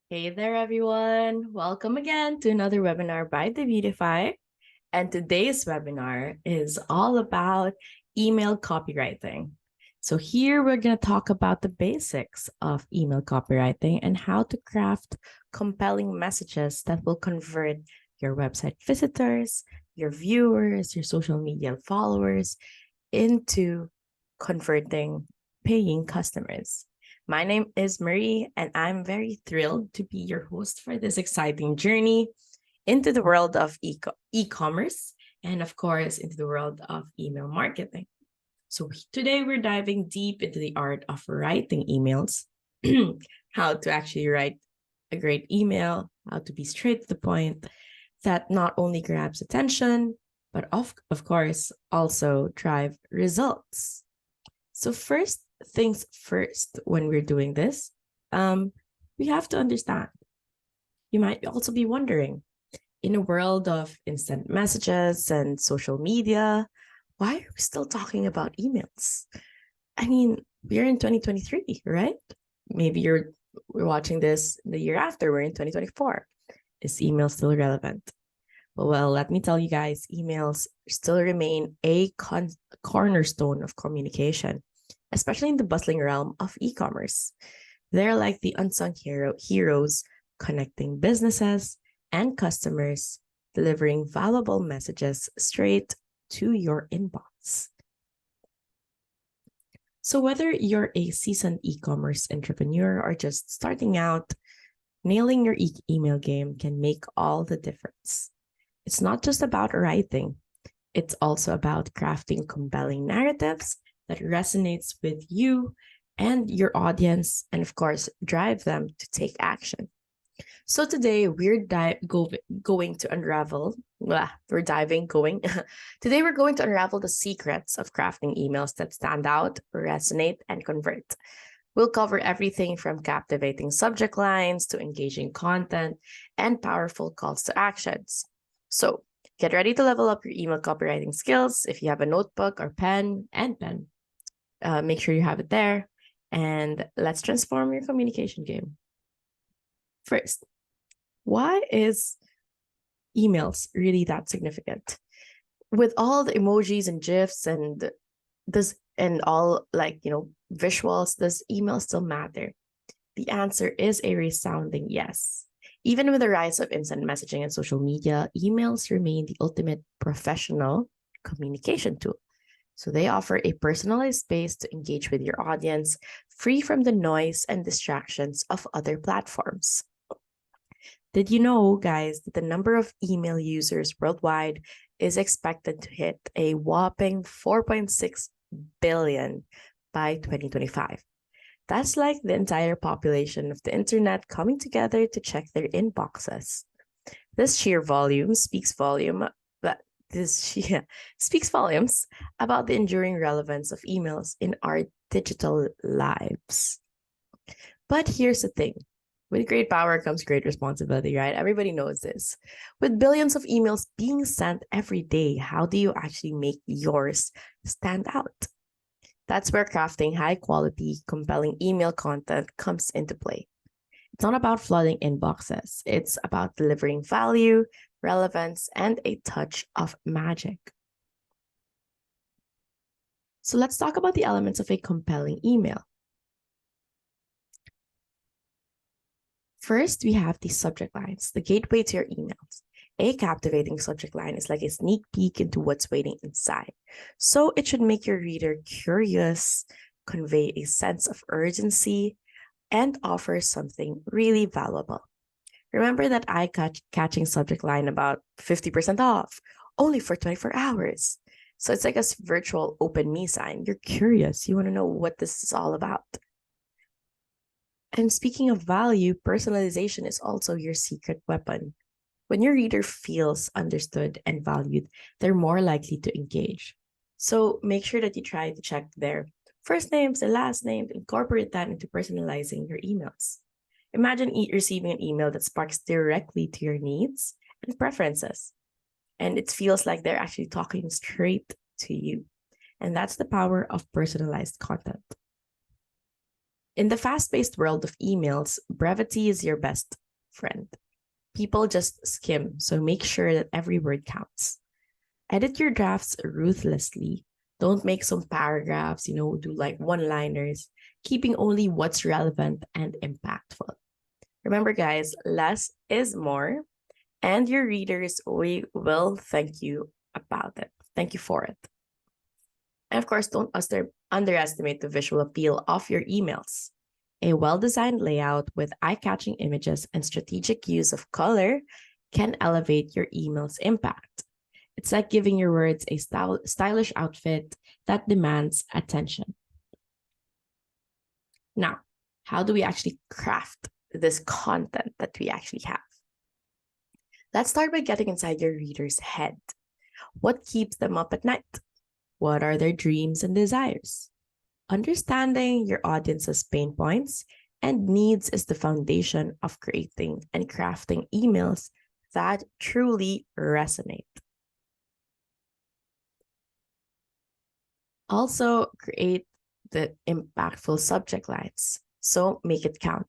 Hey there, everyone. Welcome again to another webinar by Debutify. And today's webinar is all about email copywriting. So here we're going to talk about the basics of email copywriting and how to craft compelling messages that will convert your website visitors, your viewers, your social media followers into converting paying customers. My name is Marie, and I'm very thrilled to be your host for this exciting journey into the world of e-commerce and, of course, into the world of email marketing. So today we're diving deep into the art of writing emails, how to actually write a great email, how to be straight to the point that not only grabs attention, but of course, also drive results. So first things first, when we're doing this, we have to understand. You might also be wondering, in a world of instant messages and social media, why are we still talking about emails? I mean, we're in 2023, right? Maybe we're watching this the year after, we're in 2024. Is email still relevant? Well, let me tell you guys, emails still remain a cornerstone of communication, especially in the bustling realm of e-commerce. They're like the unsung heroes connecting businesses and customers, delivering valuable messages straight to your inbox. So whether you're a seasoned e-commerce entrepreneur or just starting out, nailing your email game can make all the difference. It's not just about writing. It's also about crafting compelling narratives that resonates with you and your audience, and of course, drive them to take action. So today we're going to unravel. Today we're going to unravel the secrets of crafting emails that stand out, resonate, and convert. We'll cover everything from captivating subject lines to engaging content and powerful calls to actions. So get ready to level up your email copywriting skills. If you have a notebook or pen, make sure you have it there. And let's transform your communication game. First, why is emails really that significant? With all the emojis and GIFs and all visuals, does email still matter? The answer is a resounding yes. Even with the rise of instant messaging and social media, emails remain the ultimate professional communication tool. So they offer a personalized space to engage with your audience, free from the noise and distractions of other platforms. Did you know, guys, that the number of email users worldwide is expected to hit a whopping 4.6 billion by 2025? That's like the entire population of the internet coming together to check their inboxes. This sheer volume speaks volumes about the enduring relevance of emails in our digital lives. But here's the thing. With great power comes great responsibility, right? Everybody knows this. With billions of emails being sent every day, how do you actually make yours stand out? That's where crafting high-quality, compelling email content comes into play. It's not about flooding inboxes. It's about delivering value, relevance, and a touch of magic. So let's talk about the elements of a compelling email. First, we have the subject lines, the gateway to your emails. A captivating subject line is like a sneak peek into what's waiting inside. So it should make your reader curious, convey a sense of urgency, and offer something really valuable. Remember that eye-catching subject line about 50% off, only for 24 hours. So it's like a virtual open me sign. You're curious. You want to know what this is all about. And speaking of value, personalization is also your secret weapon. When your reader feels understood and valued, they're more likely to engage. So make sure that you try to check their first names and last names, incorporate that into personalizing your emails. Imagine receiving an email that sparks directly to your needs and preferences. And it feels like they're actually talking straight to you. And that's the power of personalized content. In the fast-paced world of emails, brevity is your best friend. People just skim, so make sure that every word counts. Edit your drafts ruthlessly. Don't make some paragraphs, do like one-liners, keeping only what's relevant and impactful. Remember, guys, less is more, and your readers will thank you about it. Thank you for it. And of course, don't underestimate the visual appeal of your emails. A well-designed layout with eye-catching images and strategic use of color can elevate your email's impact. It's like giving your words a stylish outfit that demands attention. Now, how do we actually craft this content that we actually have? Let's start by getting inside your reader's head. What keeps them up at night? What are their dreams and desires? Understanding your audience's pain points and needs is the foundation of creating and crafting emails that truly resonate. Also, create the impactful subject lines, so make it count.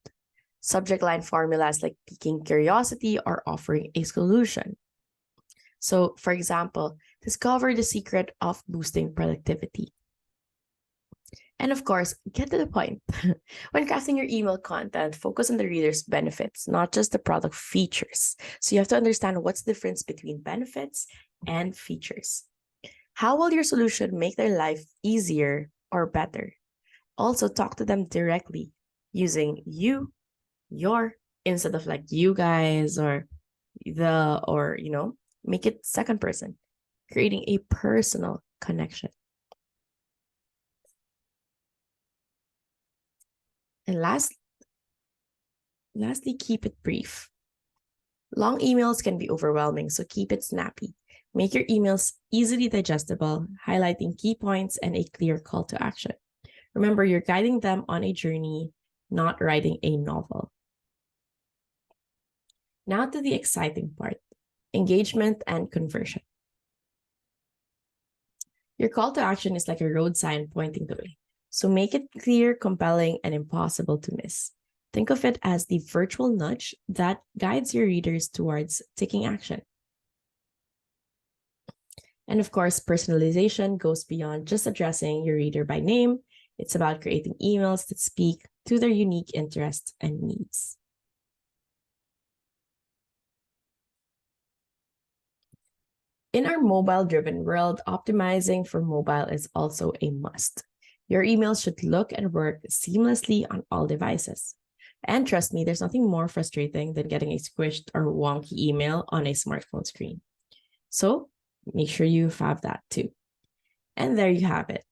Subject line formulas like piquing curiosity or offering a solution. So, for example, discover the secret of boosting productivity. And of course, get to the point. When crafting your email content, focus on the reader's benefits, not just the product features. So you have to understand what's the difference between benefits and features. How will your solution make their life easier or better? Also, talk to them directly using you, your, instead of like you guys or make it second person, creating a personal connection. And lastly, keep it brief. Long emails can be overwhelming, so keep it snappy. Make your emails easily digestible, highlighting key points and a clear call to action. Remember, you're guiding them on a journey, not writing a novel. Now to the exciting part, engagement and conversion. Your call to action is like a road sign pointing the way. So make it clear, compelling, and impossible to miss. Think of it as the virtual nudge that guides your readers towards taking action. And of course, personalization goes beyond just addressing your reader by name. It's about creating emails that speak to their unique interests and needs. In our mobile-driven world, optimizing for mobile is also a must. Your emails should look and work seamlessly on all devices. And trust me, there's nothing more frustrating than getting a squished or wonky email on a smartphone screen. So make sure you have that too. And there you have it.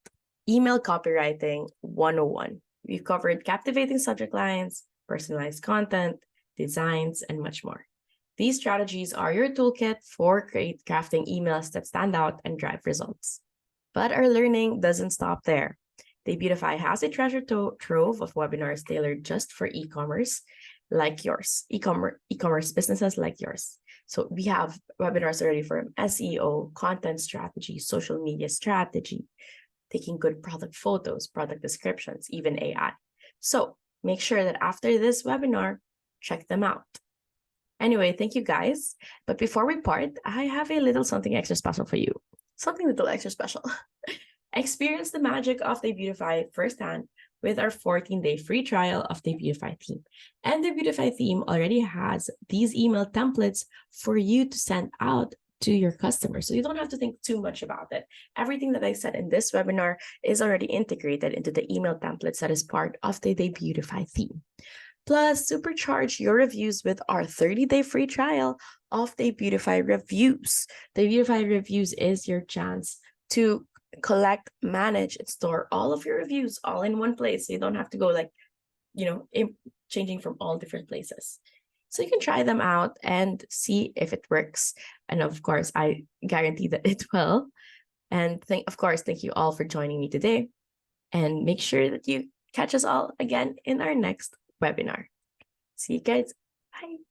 Email copywriting 101. We've covered captivating subject lines, personalized content, designs, and much more. These strategies are your toolkit for crafting emails that stand out and drive results. But our learning doesn't stop there. Debutify has a treasure trove of webinars tailored just for e-commerce like yours, e-commerce businesses like yours. So we have webinars already for SEO, content strategy, social media strategy, taking good product photos, product descriptions, even AI. So make sure that after this webinar, check them out. Anyway, thank you guys. But before we part, I have a little something extra special for you. Something little extra special. Experience the magic of Debutify firsthand with our 14-day free trial of Debutify theme. And Debutify theme already has these email templates for you to send out to your customers. So you don't have to think too much about it. Everything that I said in this webinar is already integrated into the email templates that is part of the Debutify theme. Plus, supercharge your reviews with our 30-day free trial of Debutify Reviews. Debutify Reviews is your chance to collect, manage, and store all of your reviews all in one place. So you don't have to go changing from all different places. So you can try them out and see if it works. And of course, I guarantee that it will. And thank you all for joining me today. And make sure that you catch us all again in our next webinar. See you guys. Bye.